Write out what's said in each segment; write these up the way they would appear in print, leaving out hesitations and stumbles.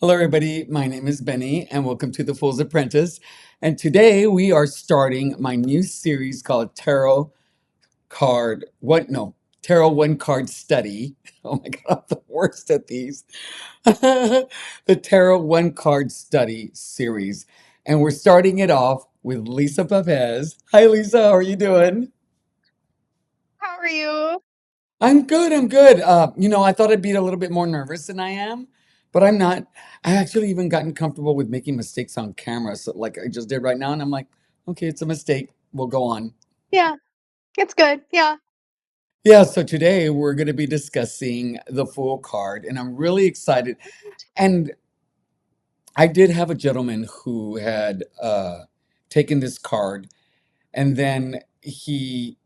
Hello, everybody. My name is Benny, and welcome to The Fool's Apprentice. And today we are starting my new series called Tarot Card. What? No, Tarot One Card Study. Oh my God, I'm the worst at these. The Tarot One Card Study series. And we're starting it off with Lisa Papez. Hi, Lisa. How are you doing? How are you? I'm good. I'm good. I thought I'd be a little bit more nervous than I am, but I'm not. I actually even gotten comfortable with making mistakes on camera, so like I just did right now, and I'm like, okay, it's a mistake. We'll go on. Yeah, it's good. Yeah. Yeah, so today we're going to be discussing the Fool card, and I'm really excited. And I did have a gentleman who had taken this card, and then he,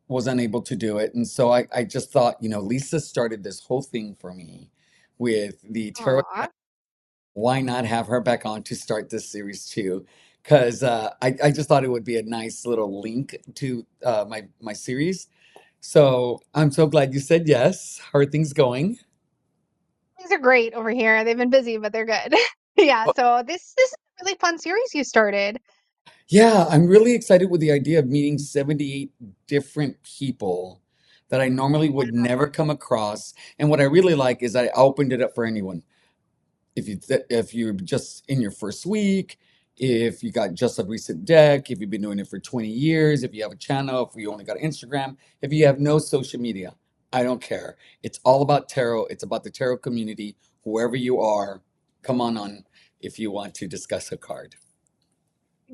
was unable to do it. And so I just thought, Lisa started this whole thing for me with the tarot. Aw. Why not have her back on to start this series too? Because I just thought it would be a nice little link to my series. So I'm so glad you said yes. How are things going? Things are great over here. They've been busy, but they're good. Yeah, so this is a really fun series you started. Yeah, I'm really excited with the idea of meeting 78 different people that I normally would never come across. And what I really like is I opened it up for anyone. If you're just in your first week, if you got just a recent deck, if you've been doing it for 20 years, if you have a channel, if you only got Instagram, if you have no social media, I don't care. It's all about tarot. It's about the tarot community. Whoever you are, come on if you want to discuss a card.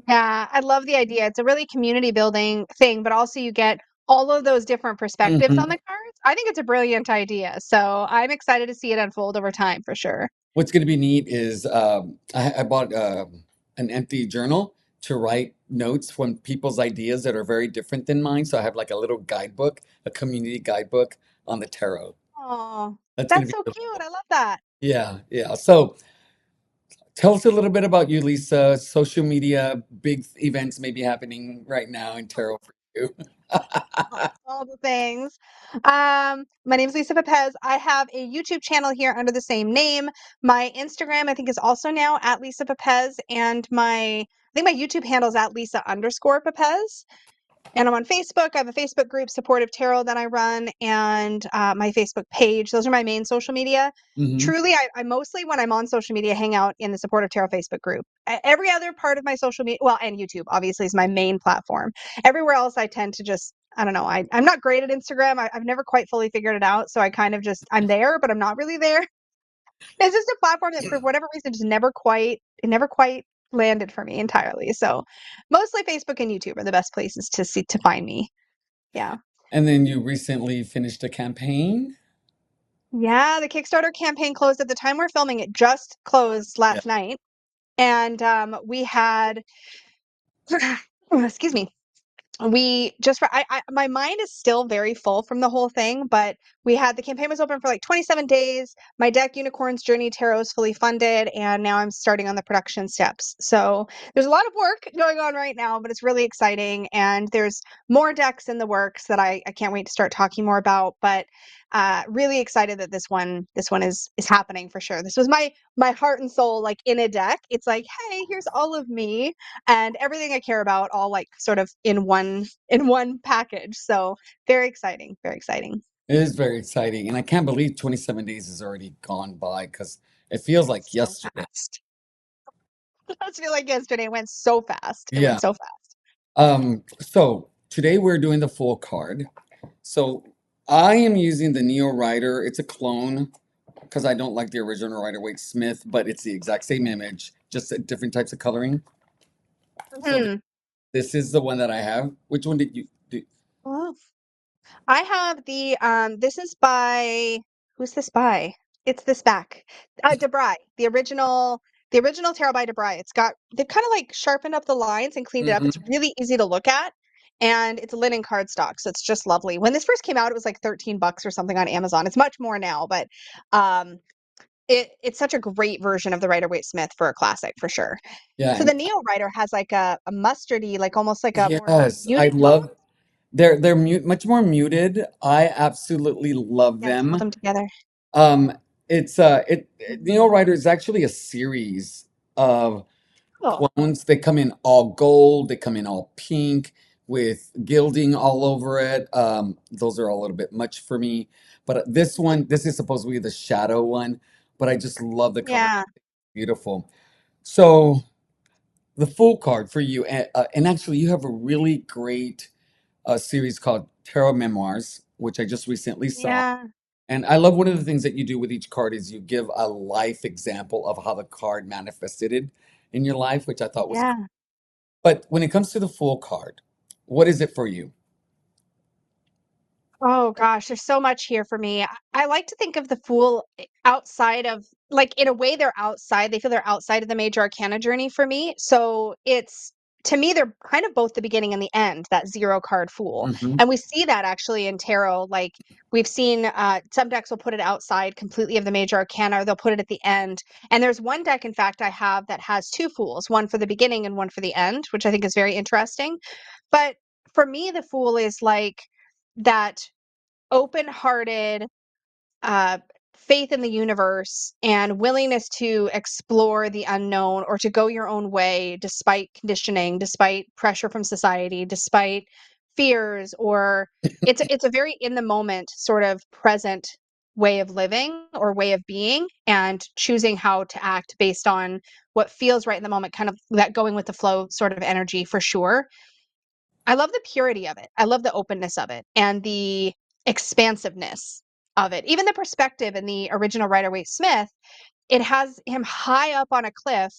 Yeah, I love the idea. It's a really community building thing, but also you get all of those different perspectives on Mhm. the cards. I think it's a brilliant idea. So I'm excited to see it unfold over time for sure. What's going to be neat is I bought an empty journal to write notes from people's ideas that are very different than mine. So I have like a little guidebook, a community guidebook on the tarot. Oh, That's going that's to be so really cute. cool. I love that. Yeah, yeah. So tell us a little bit about you, Lisa. Social media, big events may be happening right now in tarot for you. All the things. My name's Lisa Papez. I have a YouTube channel here under the same name. My Instagram, I think, is also now at Lisa Papez, and I think my YouTube handle is at Lisa underscore Papez. And I'm on Facebook. I have a Facebook group, Supportive Tarot, that I run, and my Facebook page. Those are my main social media. Hmm. Truly, I mostly, when I'm on social media, hang out in the Supportive Tarot Facebook group. Every other part of my social media, well, and YouTube obviously is my main platform. Everywhere else, I tend to just, I don't know, I'm not great at Instagram. I've never quite fully figured it out. So I kind of just, I'm there, but I'm not really there. It's just a platform that for whatever reason just never quite landed for me entirely. So mostly Facebook and YouTube are the best places to find me. Yeah. And then you recently finished a campaign. Yeah, the Kickstarter campaign closed at the time we're filming. It just closed Yeah. last night. And we had, excuse me, we just my mind is still very full from the whole thing, but we had the campaign was open for like 27 days. My deck Unicorn's Journey Tarot is fully funded, and now I'm starting on the production steps. So there's a lot of work going on right now, but it's really exciting, and there's more decks in the works that I can't wait to start talking more about. But really excited that this one is happening for sure. This was my heart and soul like in a deck. It's like, hey, here's all of me and everything I care about all like sort of in one package. So very exciting, very exciting. It is very exciting. And I can't believe 27 days has already gone by because it feels like So yesterday. fast. It does feel like yesterday. It went so fast. It Yeah. went so fast. So today we're doing the full card. So I am using the Neo Rider. It's a clone because I don't like the original Rider Waite Smith, but it's the exact same image, just different types of coloring. So Hmm. this is the one that I have. Which one did you do? Well, I have the this is by who's this by? It's this back. DeBry, the original Tarot by DeBry. They've kind of like sharpened up the lines and cleaned it up. It's Hmm. really easy to look at. And it's a linen cardstock, so it's just lovely. When this first came out, it was like 13 bucks or something on Amazon. It's much more now, but um it's such a great version of the Rider Waite Smith for a classic for sure. Yeah. So the Neo Rider has like a mustardy, like almost like a more Yes, I muted tone. love. They're much more muted. I absolutely love Yeah, let's hold them. them together. Um, Neil Ryder is actually a series of Oh, clones. They come in all gold, they come in all pink with gilding all over it. Those are a little bit much for me. But this one, this is supposed to be the shadow one, but I just love the color. yeah, Beautiful. So the full card for you, and actually you have a really great series called Tarot Memoirs, which I just recently saw. yeah, And I love one of the things that you do with each card is you give a life example of how the card manifested it in your life, which I thought was cool. yeah. But when it comes to the full card, what is it for you? Oh gosh, there's so much here for me. I like to think of the Fool outside of, like, in a way they're outside. They feel they're outside of the major arcana journey for me. So it's, to me, they're kind of both the beginning and the end, that zero card Fool. Hmm. And we see that actually in tarot. Like, we've seen some decks will put it outside completely of the major arcana, or they'll put it at the end. And there's one deck, in fact, I have that has two Fools, one for the beginning and one for the end, which I think is very interesting. But for me, the Fool is like that open-hearted uh, faith in the universe and willingness to explore the unknown, or to go your own way despite conditioning, despite pressure from society, despite fears, or it's a very in the moment sort of present way of living or way of being, and choosing how to act based on what feels right in the moment, kind of that going with the flow sort of energy for sure. I love the purity of it. I love the openness of it and the expansiveness of it. Even the perspective in the original Rider-Waite Smith, it has him high up on a cliff,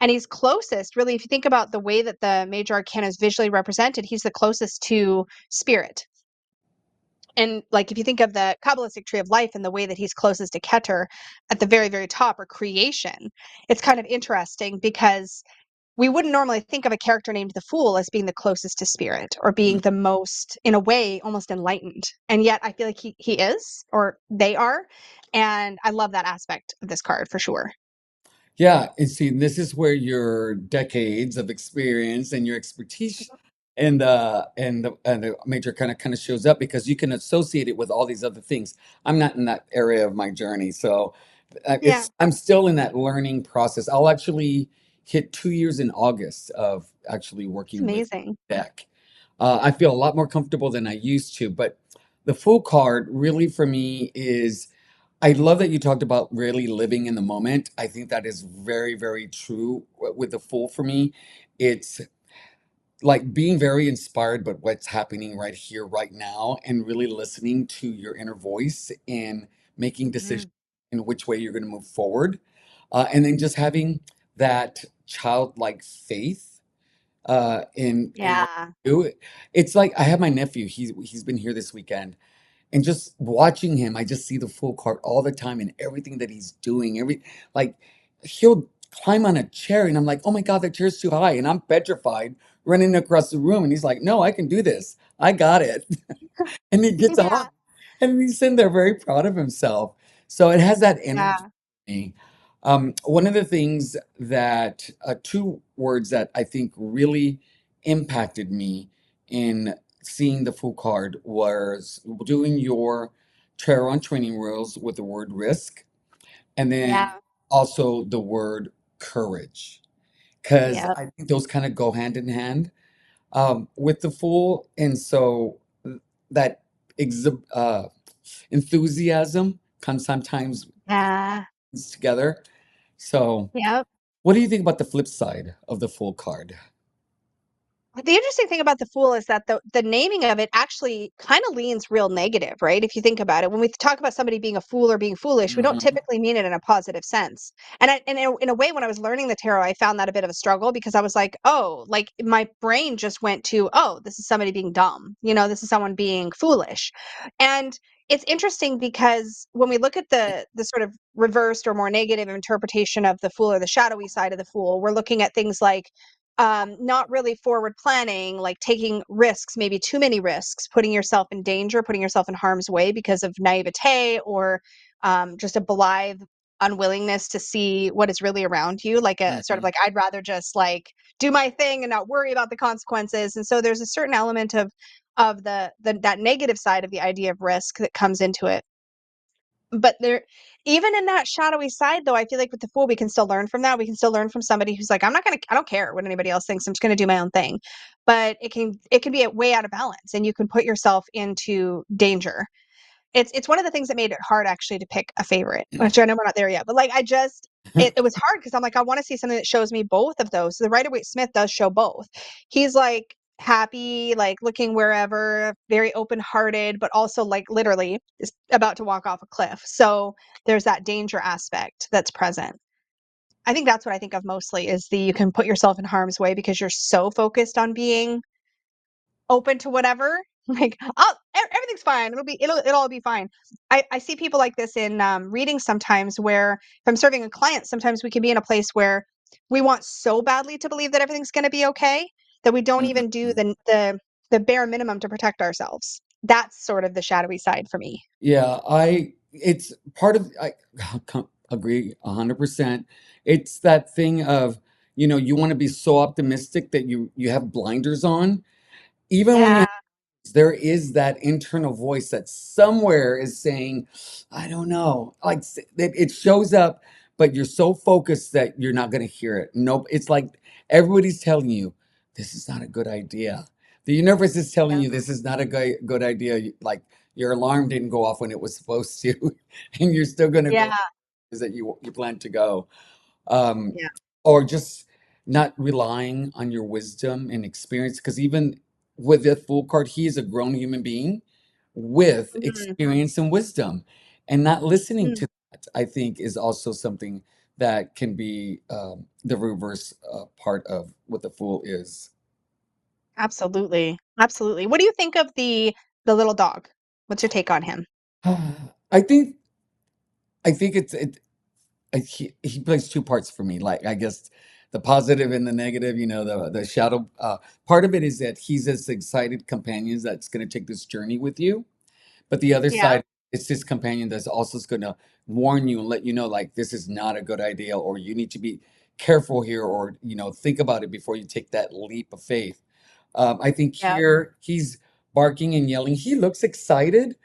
and he's closest, really, if you think about the way that the major arcana is visually represented, he's the closest to spirit. And like, if you think of the Kabbalistic tree of life and the way that he's closest to Keter at the very, very top, or creation, it's kind of interesting because we wouldn't normally think of a character named the Fool as being the closest to spirit, or being the most, in a way, almost enlightened. And yet I feel like he is, or they are. And I love that aspect of this card for sure. Yeah, and see, this is where your decades of experience and your expertise and the major kind of shows up because you can associate it with all these other things. I'm not in that area of my journey, so Yeah, I'm still in that learning process. I'll actually hit 2 years in August of actually it's working with amazing. deck. I feel a lot more comfortable than I used to, but the full card really for me is I love that you talked about really living in the moment. I think that is very, very true with the Fool for me. It's like being very inspired by what's happening right here, right now, and really listening to your inner voice and making decisions Mhm. in which way you're going to move forward. And then just having that childlike faith in what Yeah. you do. It's like I have my nephew. He's been here this weekend, and just watching him, I just see the full cart all the time and everything that he's doing. Like he'll climb on a chair and I'm like, oh my God, that chair's too high. And I'm petrified running across the room. And he's like, no, I can do this. I got it. And he gets on. Yeah. And he's sitting there very proud of himself. So it has that energy. Yeah. In me. One of the things that, two words that I think really impacted me in seeing the full card was doing your tarot on training rules with the word risk, and then Yeah. also the word courage, because Yeah. I think those kind of go hand in hand with the fool. And so that enthusiasm comes sometimes Yeah. together. So, Yep. what do you think about the flip side of the full card? The interesting thing about the Fool is that the naming of it actually kind of leans real negative, right? If you think about it, when we talk about somebody being a fool or being foolish, we don't Hmm. typically mean it in a positive sense. And in a way, when I was learning the tarot, I found that a bit of a struggle, because I was like, oh, like my brain just went to, oh, this is somebody being dumb. This is someone being foolish. And it's interesting because when we look at the sort of reversed or more negative interpretation of the Fool, or the shadowy side of the Fool, we're looking at things like not really forward planning, like taking risks, maybe too many risks, putting yourself in danger, putting yourself in harm's way because of naivete, or just a blithe unwillingness to see what is really around you, like a sort of Hmm. like, I'd rather just like do my thing and not worry about the consequences. And so there's a certain element of that negative side of the idea of risk that comes into it. But there, even in that shadowy side, though, I feel like with the Fool, we can still learn from that. We can still learn from somebody who's like, I don't care what anybody else thinks. I'm just gonna do my own thing. But it can be a way out of balance, and you can put yourself into danger. It's one of the things that made it hard actually to pick a favorite, which I know we're not there yet, but like it was hard because I'm like, I want to see something that shows me both of those. So the Rider-Waite-Smith does show both. He's like happy, like looking wherever, very open-hearted, but also like literally is about to walk off a cliff. So there's that danger aspect that's present. I think that's what I think of mostly is you can put yourself in harm's way because you're so focused on being open to whatever. Like, oh, everything's fine. It'll all be fine. I see people like this in readings sometimes where if I'm serving a client, sometimes we can be in a place where we want so badly to believe that everything's going to be okay that we don't even do Mhm. the bare minimum to protect ourselves. That's sort of the shadowy side for me. Yeah, it's part of, I agree 100%. It's that thing of, you want to be so optimistic that you have blinders on. Even when Yeah. there is that internal voice that somewhere is saying, I don't know, like it shows up, but you're so focused that you're not going to hear it. Nope. It's like everybody's telling you, this is not a good idea. The universe is telling Yeah. you this is not a good idea. Like your alarm didn't go off when it was supposed to, and you're still going to Yeah. go is that you plan to go. um, Yeah. or just not relying on your wisdom and experience. Because even with the Fool card, he is a grown human being with Mhm. experience and wisdom, and not listening Mhm. to that, I think, is also something that can be the reverse part of what the Fool is. Absolutely. Absolutely. What do you think of the little dog? What's your take on him? I think I think he plays two parts for me. Like I guess the positive and the negative. The shadow part of it is that he's this excited companion that's going to take this journey with you, but the other Yeah. side, it's this companion that's also going to warn you and let you know like this is not a good idea, or you need to be careful here, or think about it before you take that leap of faith. I think Yeah. here he's barking and yelling. He looks excited.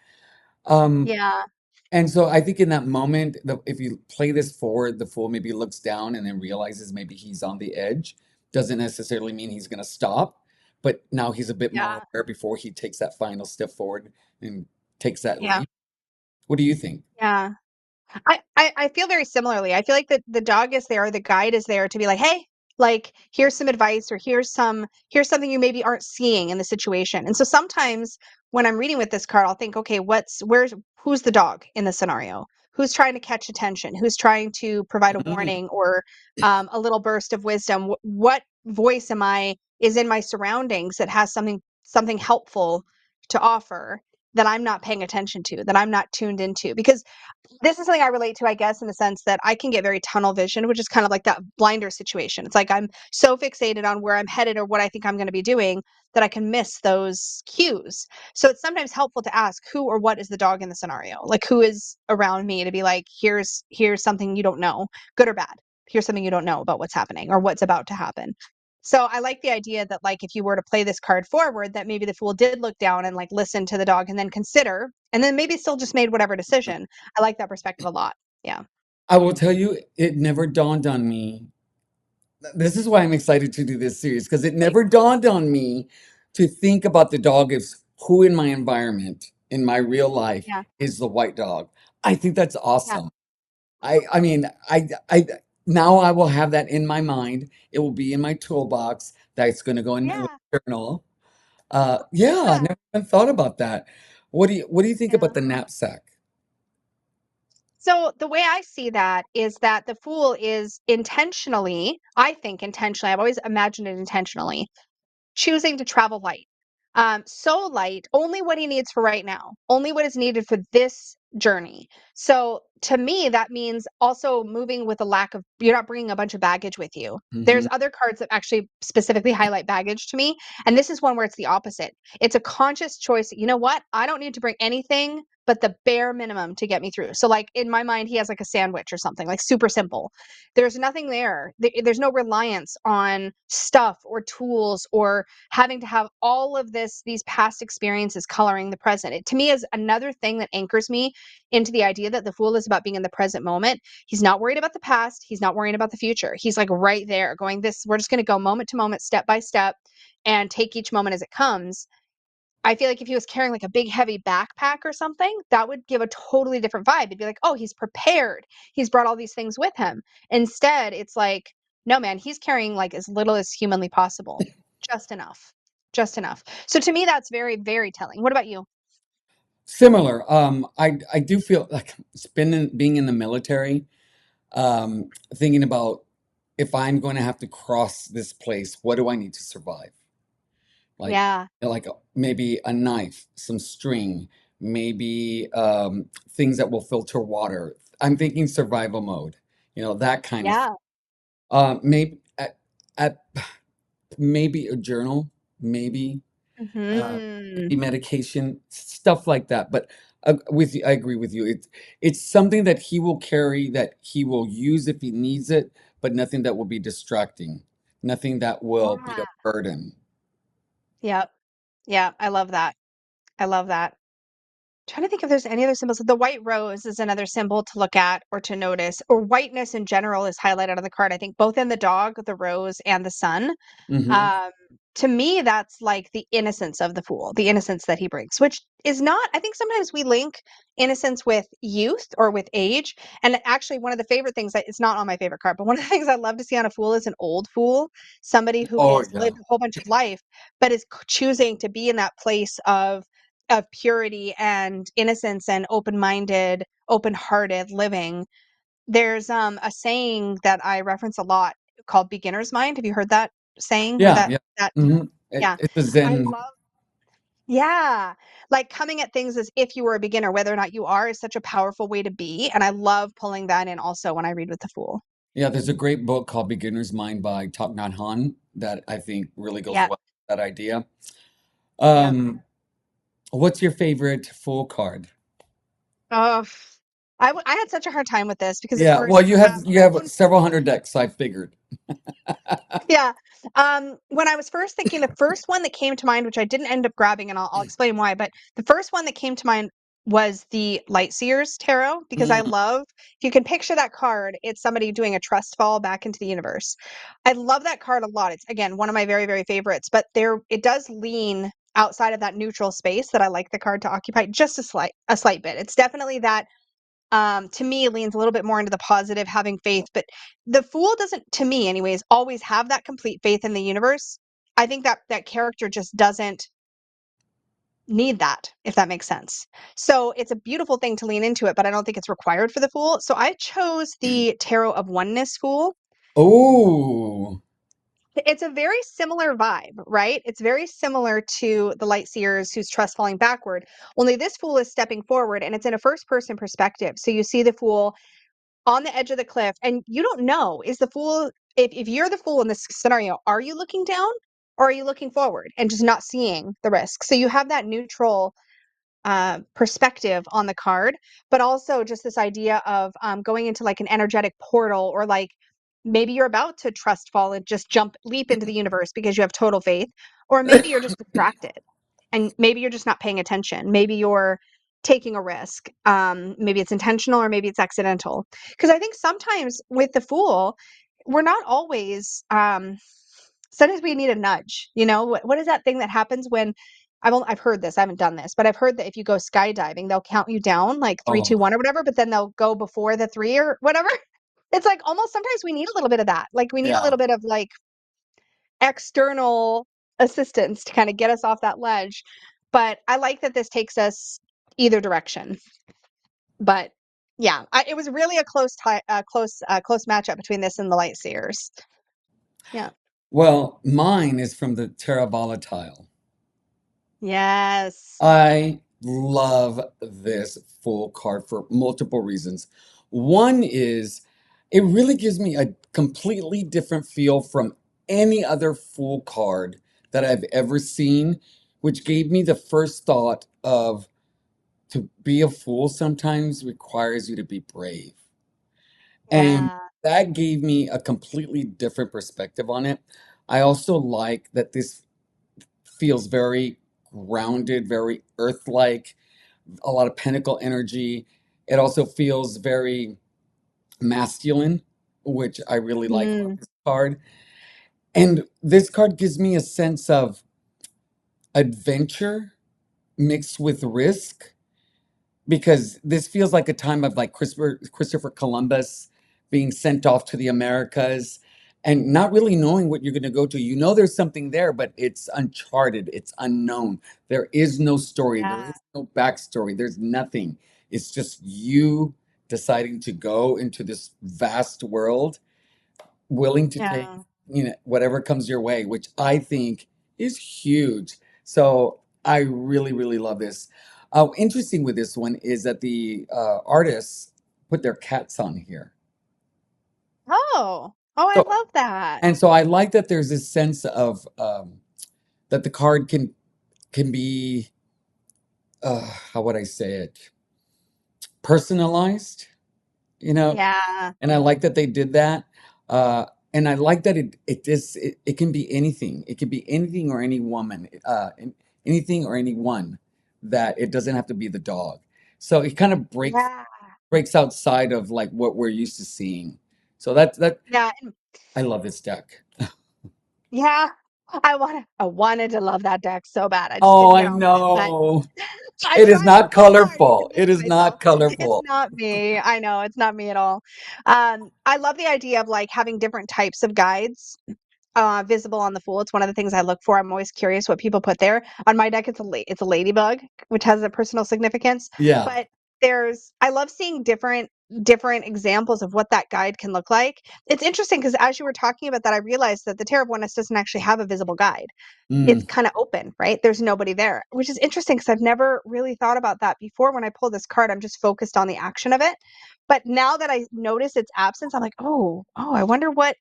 Um, Yeah. and so I think in that moment, if you play this forward, the fool maybe looks down and then realizes maybe he's on the edge. Doesn't necessarily mean he's going to stop, but now he's a bit more Yeah. aware before he takes that final step forward and takes that Yeah. leap. What do you think? Yeah. I feel very similarly. I feel like the dog is there, the guide is there to be like, hey, like here's some advice or here's something you maybe aren't seeing in the situation. And so sometimes when I'm reading with this card, I'll think, okay, who's the dog in the scenario? Who's trying to catch attention? Who's trying to provide a Mm, warning or a little burst of wisdom? What voice is in my surroundings that has something helpful to offer that I'm not paying attention to, that I'm not tuned into? Because this is something I relate to, I guess, in the sense that I can get very tunnel vision, which is kind of like that blinder situation. It's like I'm so fixated on where I'm headed or what I think I'm going to be doing that I can miss those cues. So it's sometimes helpful to ask who or what is the dog in the scenario? Like who is around me to be like, here's something you don't know, good or bad. Here's something you don't know about what's happening or what's about to happen. So I like the idea that like if you were to play this card forward, that maybe the fool did look down and like listen to the dog and then consider, and then maybe still just made whatever decision. I like that perspective a lot. Yeah. I will tell you, it never dawned on me. This is why I'm excited to do this series because it Right. never dawned on me to think about the dog as who in my environment, in my real life, Yeah. is the white dog. I think that's Yeah. awesome. I mean, I now I will have that in my mind. It will be in my toolbox. That's going to go in my little Yeah. journal. Yeah, I Yeah. never even thought about that. What do you think about Yeah. the knapsack? So the way I see that is that the fool is intentionally, I think intentionally, I've always imagined it intentionally, choosing to travel light. So light, only what he needs for right now, only what is needed for this journey. So to me, that means also moving with a lack of, you're not bringing a bunch of baggage with you. There's Hmm. other cards that actually specifically highlight baggage to me. And this is one where it's the opposite. It's a conscious choice. You know what? I don't need to bring anything but the bare minimum to get me through. So like in my mind, he has like a sandwich or something, like super simple. There's nothing there. There's no reliance on stuff or tools or having to have all of these past experiences coloring the present. It to me is another thing that anchors me into the idea that the Fool is about being in the present moment. He's not worried about the past. He's not worrying about the future. He's like right there going, we're just going to go moment to moment, step by step, and take each moment as it comes. I feel like if he was carrying like a big heavy backpack or something, that would give a totally different vibe. It'd be like, oh, he's prepared. He's brought all these things with him. Instead, it's like, no, man, he's carrying like as little as humanly possible. Just enough. Just enough. So to me, that's very, very telling. What about you? Similar. I do feel like being in the military, thinking about if I'm going to have to cross this place, what do I need to survive? Like, Yeah. maybe a knife, some string, maybe things that will filter water. I'm thinking survival mode, that kind of. Yeah. Maybe at maybe a journal, maybe. uh, Hmm. Maybe medication, stuff like that. But with you, I agree with you. It's something that he will carry, that he will use if he needs it, but nothing that will be distracting, nothing that will be a Yeah. burden. Yep. Yeah. I love that. I love that. Trying to think if there's any other symbols. The white rose is another symbol to look at or to notice, or whiteness in general is highlighted on the card. I think both in the dog, the rose, and the sun. Hmm. Um, to me, that's like the innocence of the Fool, the innocence that he brings, which is not, I think sometimes we link innocence with youth or with age. And actually, one of the favorite things that it's not on my favorite card, but one of the things I love to see on a Fool is an old Fool, somebody who Oh has yeah. lived a whole bunch of life, but is choosing to be in that place of purity and innocence and open-minded, open-hearted living. There's a saying that I reference a lot called beginner's mind. Have you heard that saying or Yeah, that yeah. that Hmm. yeah. It's a I Zen. love yeah. Like coming at things as if you were a beginner, whether or not you are, is such a powerful way to be. And I love pulling that in also when I read with the Fool. Yeah, there's a great book called Beginner's Mind by Thich Nhat Hanh that I think really goes Yeah. well with that idea. Yeah. Um, what's your favorite full card? Oh, I had such a hard time with this because at Yeah, well, first you have several hundred decks, so I figured. yeah. When I was first thinking, the first one that came to mind, which I didn't end up grabbing, and I'll explain why, but the first one that came to mind was the Lightseers Tarot, because I Mm. love, if you can picture that card, it's somebody doing a trust fall back into the universe. I love that card a lot. It's, again, one of my very, very favorites, but it does lean outside of that neutral space that I like the card to occupy just a slight bit. It's definitely that to me leans a little bit more into the positive, having faith, but the Fool doesn't, to me anyways, always have that complete faith in the universe. I think that character just doesn't need that, if that makes sense. So it's a beautiful thing to lean into it, but I don't think it's required for the Fool. So I chose the Tarot of Oneness Fool. Oh, It's a very similar vibe, right? It's very similar to the Light Seers whose trust falling backward, only this Fool is stepping forward and it's in a first person perspective. So you see the Fool on the edge of the cliff, and you don't know, is the Fool, if you're the Fool in this scenario, are you looking down or are you looking forward and just not seeing the risk? So you have that neutral perspective on the card, but also just this idea of going into like an energetic portal, or like maybe you're about to trust fall and just leap into the universe because you have total faith, or maybe you're just distracted and maybe you're just not paying attention. Maybe you're taking a risk. Maybe it's intentional or maybe it's accidental. Because I think sometimes with the Fool, we're not always. Sometimes we need a nudge. What is that thing that happens when I've heard this. I haven't done this, but I've heard that if you go skydiving, they'll count you down like three, two, oh, one, or whatever. But then they'll go before the three or whatever. It's like almost sometimes we need a little bit of that. Like we need a yeah. little bit of like external assistance to kind of get us off that ledge. But I like that this takes us either direction. But yeah, it was really a close matchup between this and the Light Seers. Yeah. Well, mine is from the Terra Volatile. Yes. I love this full card for multiple reasons. One is it really gives me a completely different feel from any other full card that I've ever seen, which gave me the first thought of to be a fool sometimes requires you to be brave. And Yeah. that gave me a completely different perspective on it. I also like that this feels very grounded, very earth-like, a lot of pentacle energy. It also feels very masculine, which I really like about Mm, this card. And this card gives me a sense of adventure mixed with risk because this feels like a time of like Christopher Columbus being sent off to the Americas and not really knowing what you're going to go to. You know there's something there, but it's uncharted, it's unknown. There is no story, there yeah. is no backstory, there's nothing. It's just you deciding to go into this vast world, willing to take, Yeah. whatever comes your way, which I think is huge. So I really, really love this. Interesting with this one is that the artists put their cats on here. Oh. Oh, I So love that. and so I like that there's this sense of that the card can be how would I say it, personalized, you know. Yeah. And I like that they did that. Uh, and I like that it can be anything. It can be anything or any woman, anything or anyone. That it doesn't have to be the dog. So it kind of Yeah. breaks outside of like what we're used to seeing. So that Yeah. I love this deck. Yeah. I wanted to love that deck so bad. I just Oh, couldn't get I over it. But know. I It is tried not so hard to colorful. convince It is myself not it's colorful. not me. I know it's not me at all. I love the idea of like having different types of guides visible on the Fool. It's one of the things I look for. I'm always curious what people put there. On my deck, it's a ladybug, which has a personal significance. Yeah. But I love seeing different examples of what that guide can look like. It's interesting because as you were talking about that, I realized that the Tarot of Oneness doesn't actually have a visible guide. It's Mm, kind of open, right? There's nobody there, which is interesting because I've never really thought about that before. When I pull this card, I'm just focused on the action of it. But now that I notice its absence, I'm like, oh, I wonder what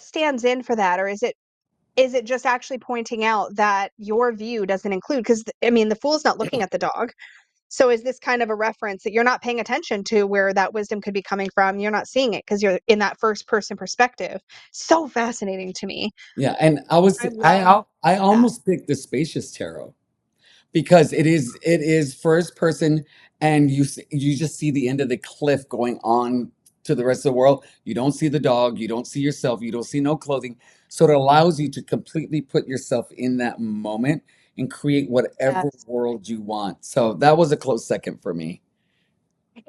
stands in for that, or is it just actually pointing out that your view doesn't include? Because I mean, the fool's not looking at the dog. So is this kind of a reference that you're not paying attention to where that wisdom could be coming from? You're not seeing it because you're in that first person perspective. So fascinating to me. yeah. And I love I that. almost picked the spacious tarot because it is first person and you just see the end of the cliff going on to the rest of the world. You don't see the dog, you don't see yourself, you don't see no clothing. So it allows you to completely put yourself in that moment and create whatever Yes. world you want. So that was a close second for me.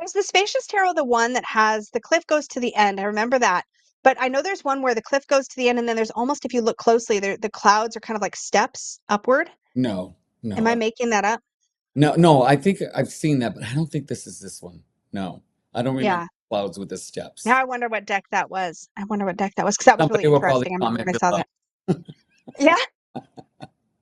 Is the spacious tarot the one that has the cliff goes to the end? I remember that. But I know there's one where the cliff goes to the end, and then there's almost, if you look closely, the clouds are kind of like steps upward. No, Am no, I making that up? no. I think I've seen that, but I don't think this is this one. No, I don't remember Yeah. clouds with the Now steps. I wonder what deck that was. I wonder what deck that was because that was really Somebody will probably interesting. I remember comment when I saw below. that. Yeah.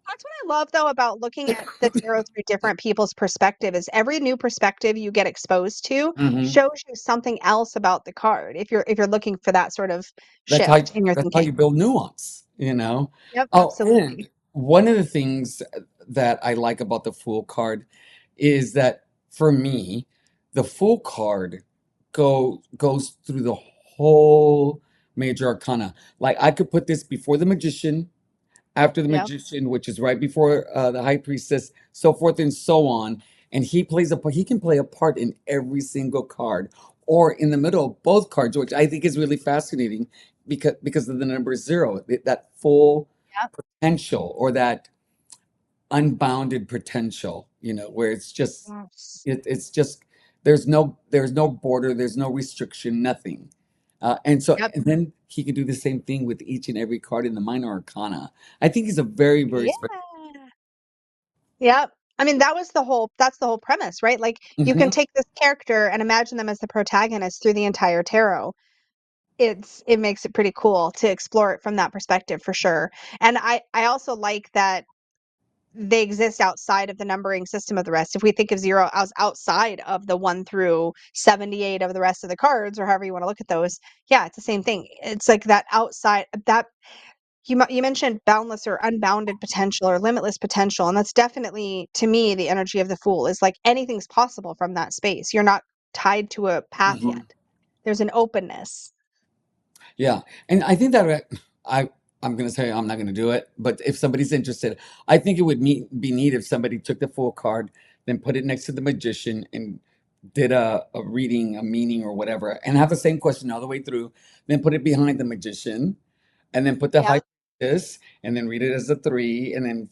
That's what I love though about looking at the tarot through different people's perspective is every new perspective you get exposed to Hmm. shows you something else about the card if you're looking for that sort of That's shift in your how you thinking. build nuance. Yep, Oh, and absolutely. one of the things that I like about the Fool card is that for me, the Fool card goes through the whole major arcana. Like I could put this before the magician, after the Yep. magician, which is right before the high priestess, so forth and so on. And he plays a part. He can play a part in every single card, or in the middle of both cards, which I think is really fascinating because of the number zero, that full Yep. potential or that unbounded potential. Where it's just Yes. it's just there's no border, there's no restriction, nothing. Yep. And then he could do the same thing with each and every card in the minor arcana. I think he's a very, very Yeah. special. Yep. I mean, that's the whole premise, right? Like you can Mhm. take this character and imagine them as the protagonist through the entire tarot. It makes it pretty cool to explore it from that perspective for sure. And I also like that they exist outside of the numbering system of the rest. If we think of zero as outside of the 1 through 78 of the rest of the cards, or however you want to look at those, yeah, it's the same thing. It's like that outside that you mentioned boundless or unbounded potential or limitless potential, and that's definitely to me the energy of the Fool is like anything's possible from that space. You're not tied to a path Mhm. yet. There's an openness. Yeah, and I think that I I'm gonna say I'm not gonna do it, but if somebody's interested, I think it would be neat if somebody took the full card, then put it next to the magician and did a reading, a meaning or whatever, and have the same question all the way through, then put it behind the magician, and then put the high Yeah. priestess, and then read it as a three, and then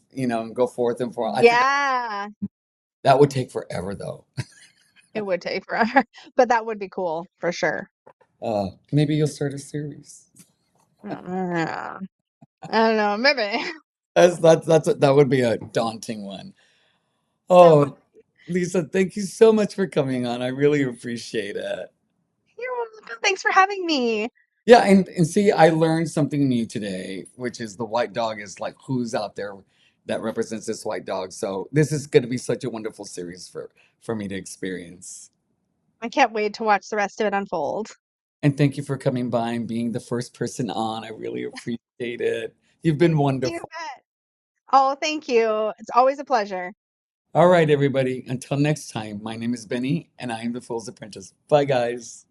go forth and forth. I think Yeah. that would take forever though. It would take forever, but that would be cool for sure. Maybe you'll start a series. I don't know, maybe. That would be a daunting one. That would Oh, Lisa, thank you so much for coming on. I really appreciate it. You're welcome. Thanks for having me. Yeah, and see, I learned something new today, which is the white dog is like who's out there that represents this white dog. So this is going to be such a wonderful series for me to experience. I can't wait to watch the rest of it unfold. And thank you for coming by and being the first person on. I really appreciate it. You've been You wonderful. bet. Oh, thank you. It's always a pleasure. All right, everybody. Until next time, my name is Benny, and I am the Fool's Apprentice. Bye, guys.